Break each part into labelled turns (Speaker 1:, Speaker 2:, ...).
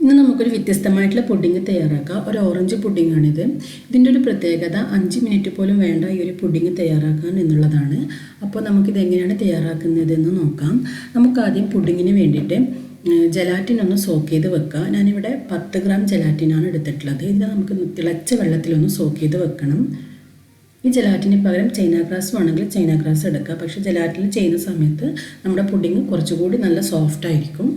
Speaker 1: ഇന്ന് നമുക്കൊരു വ്യത്യസ്തമായിട്ടുള്ള പുഡിംഗ് തയ്യാറാക്കാം. ഒരു ഓറഞ്ച് പുഡിംഗാണിത്. ഇതിൻ്റെ ഒരു പ്രത്യേകത 5 മിനിറ്റ് പോലും വേണ്ട ഈ ഒരു പുഡിംഗ് തയ്യാറാക്കാൻ എന്നുള്ളതാണ്. അപ്പോൾ നമുക്കിത് എങ്ങനെയാണ് തയ്യാറാക്കുന്നതെന്ന് നോക്കാം. നമുക്കാദ്യം പുഡിങ്ങിന് വേണ്ടിയിട്ട് ജലാറ്റിൻ ഒന്ന് സോക്ക് ചെയ്ത് വെക്കുക. ഞാനിവിടെ 10 ഗ്രാം ജലാറ്റിനാണ് എടുത്തിട്ടുള്ളത്. ഇതിനെ നമുക്ക് തിളച്ച വെള്ളത്തിലൊന്ന് സോക്ക് ചെയ്ത് വെക്കണം. ഈ ജലാറ്റിന് പകരം ചൈന ഗ്രാസ് വേണമെങ്കിൽ ചൈന ഗ്രാസ് എടുക്കുക. പക്ഷേ ജലാറ്റിൽ ചെയ്യുന്ന സമയത്ത് നമ്മുടെ പുഡിംഗ് കുറച്ചുകൂടി നല്ല സോഫ്റ്റ് ആയിരിക്കും.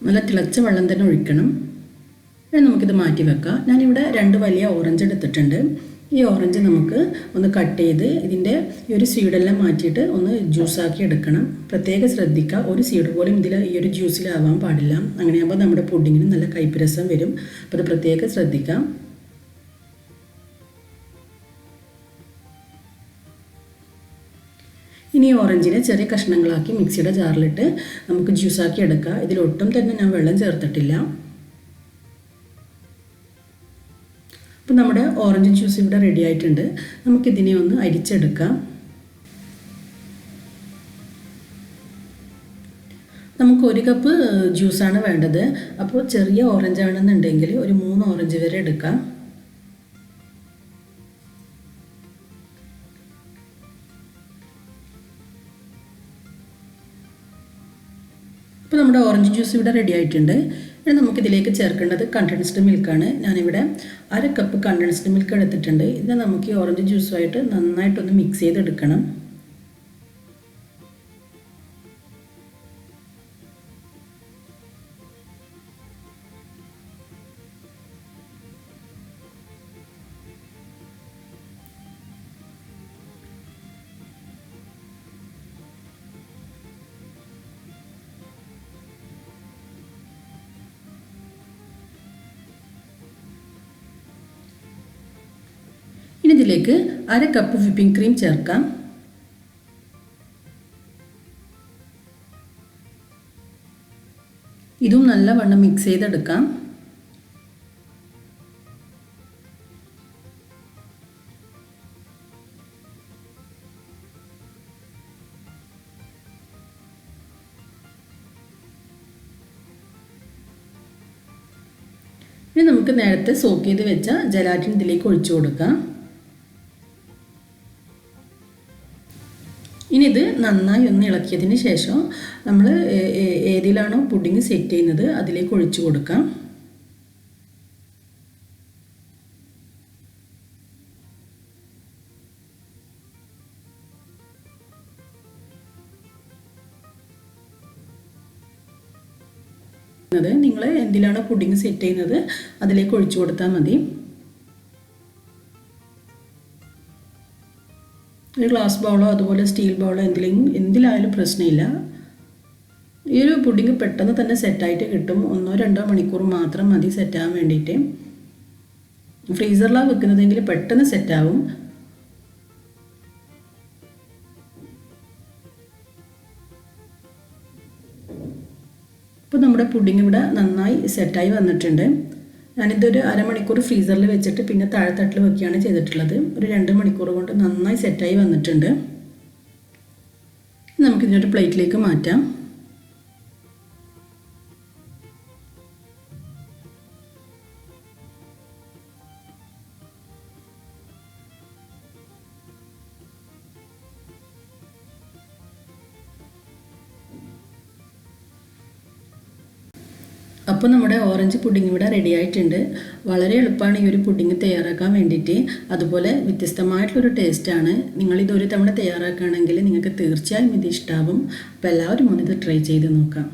Speaker 1: നല്ല തിളച്ച വെള്ളം തന്നെ ഒഴിക്കണം. നമുക്കിത് മാറ്റി വെക്കാം. ഞാനിവിടെ 2 വലിയ ഓറഞ്ച് എടുത്തിട്ടുണ്ട്. ഈ ഓറഞ്ച് നമുക്ക് ഒന്ന് കട്ട് ചെയ്ത് ഇതിൻ്റെ ഈ ഒരു സീഡെല്ലാം മാറ്റിയിട്ട് ഒന്ന് ജ്യൂസാക്കി എടുക്കണം. പ്രത്യേകം ശ്രദ്ധിക്കുക, ഒരു സീഡ് പോലും ഈ ഒരു ജ്യൂസിലാവാൻ പാടില്ല. അങ്ങനെയാകുമ്പോൾ നമ്മുടെ പുഡിങ്ങിന് നല്ല കയ്പ്പ് രസം വരും. അപ്പോൾ അത് പ്രത്യേകം ശ്രദ്ധിക്കാം. ഇനി ഓറഞ്ചിനെ ചെറിയ കഷ്ണങ്ങളാക്കി മിക്സിയുടെ ജാറിലിട്ട് നമുക്ക് ജ്യൂസാക്കി എടുക്കാം. ഇതിലൊട്ടും തന്നെ ഞാൻ വെള്ളം ചേർത്തിട്ടില്ല. അപ്പോൾ നമ്മുടെ ഓറഞ്ച് ജ്യൂസ് ഇവിടെ റെഡി ആയിട്ടുണ്ട്. നമുക്കിതിനെ ഒന്ന് അരിച്ചെടുക്കാം. നമുക്ക് 1 കപ്പ് ജ്യൂസാണ് വേണ്ടത്. അപ്പോൾ ചെറിയ ഓറഞ്ച് ആണെന്നുണ്ടെങ്കിൽ ഒരു 3 ഓറഞ്ച് വരെ എടുക്കാം. അപ്പോൾ നമ്മുടെ ഓറഞ്ച് ജ്യൂസ് ഇവിടെ റെഡി ആയിട്ടുണ്ട്. ഇനി നമുക്കിതിലേക്ക് ചേർക്കേണ്ടത് കണ്ടൻസ്ഡ് മിൽക്കാണ്. ഞാനിവിടെ 1/2 കപ്പ് കണ്ടൻസ്ഡ് മിൽക്ക് എടുത്തിട്ടുണ്ട്. ഇത് നമുക്ക് ഈ ഓറഞ്ച് ജ്യൂസുമായിട്ട് നന്നായിട്ടൊന്ന് മിക്സ് ചെയ്തെടുക്കണം. ഇനി ഇതിലേക്ക് 1/2 കപ്പ് വിപ്പിംഗ് ക്രീം ചേർക്കാം. ഇതും നല്ലവണ്ണം മിക്സ് ചെയ്തെടുക്കാം. ഇനി നമുക്ക് നേരത്തെ സോക്ക് ചെയ്ത് വെച്ച ജലാറ്റിൻ ഇതിലേക്ക് ഒഴിച്ചു കൊടുക്കാം. ഇനി ഇത് നന്നായി ഒന്ന് ഇളക്കിയതിന് ശേഷം നമ്മൾ ഏതിലാണോ പുഡിംഗ് സെറ്റ് ചെയ്യുന്നത് അതിലേക്ക് ഒഴിച്ചു കൊടുക്കാം. നിങ്ങൾ എന്തിലാണോ പുഡിംഗ് സെറ്റ് ചെയ്യുന്നത് അതിലേക്ക് ഒഴിച്ചു കൊടുത്താൽ മതി. ഒരു ഗ്ലാസ് ബൗളോ അതുപോലെ സ്റ്റീൽ ബൗളോ എന്തിലായാലും പ്രശ്നമില്ല. ഈ ഒരു പുഡിംഗ് പെട്ടെന്ന് തന്നെ സെറ്റായിട്ട് കിട്ടും. 1-2 മണിക്കൂർ മാത്രം മതി സെറ്റാകാൻ വേണ്ടിയിട്ട്. ഫ്രീസറിലാണ് വെക്കുന്നതെങ്കിൽ പെട്ടെന്ന് സെറ്റാവും. ഇപ്പോൾ നമ്മുടെ പുഡിംഗ് ഇവിടെ നന്നായി സെറ്റായി വന്നിട്ടുണ്ട്. ഞാനിതൊരു 1/2 മണിക്കൂർ ഫ്രീസറിൽ വെച്ചിട്ട് പിന്നെ താഴെത്തട്ടിൽ വെക്കുകയാണ് ചെയ്തിട്ടുള്ളത്. ഒരു 2 മണിക്കൂർ കൊണ്ട് നന്നായി സെറ്റായി വന്നിട്ടുണ്ട്. നമുക്കിതിനൊരു പ്ലേറ്റിലേക്ക് മാറ്റാം. അപ്പോൾ നമ്മുടെ ഓറഞ്ച് പുഡിംഗ് ഇവിടെ റെഡി ആയിട്ടുണ്ട്. വളരെ എളുപ്പമാണ് ഈ ഒരു പുഡിംഗ് തയ്യാറാക്കാൻ വേണ്ടിയിട്ട്. അതുപോലെ വ്യത്യസ്തമായിട്ടുള്ളൊരു ടേസ്റ്റാണ്. നിങ്ങളിതൊരു തവണ തയ്യാറാക്കുകയാണെങ്കിൽ നിങ്ങൾക്ക് തീർച്ചയായും ഇത് ഇഷ്ടമാവും. അപ്പോൾ എല്ലാവരും ഒന്ന് ഇത് ട്രൈ ചെയ്ത് നോക്കാം.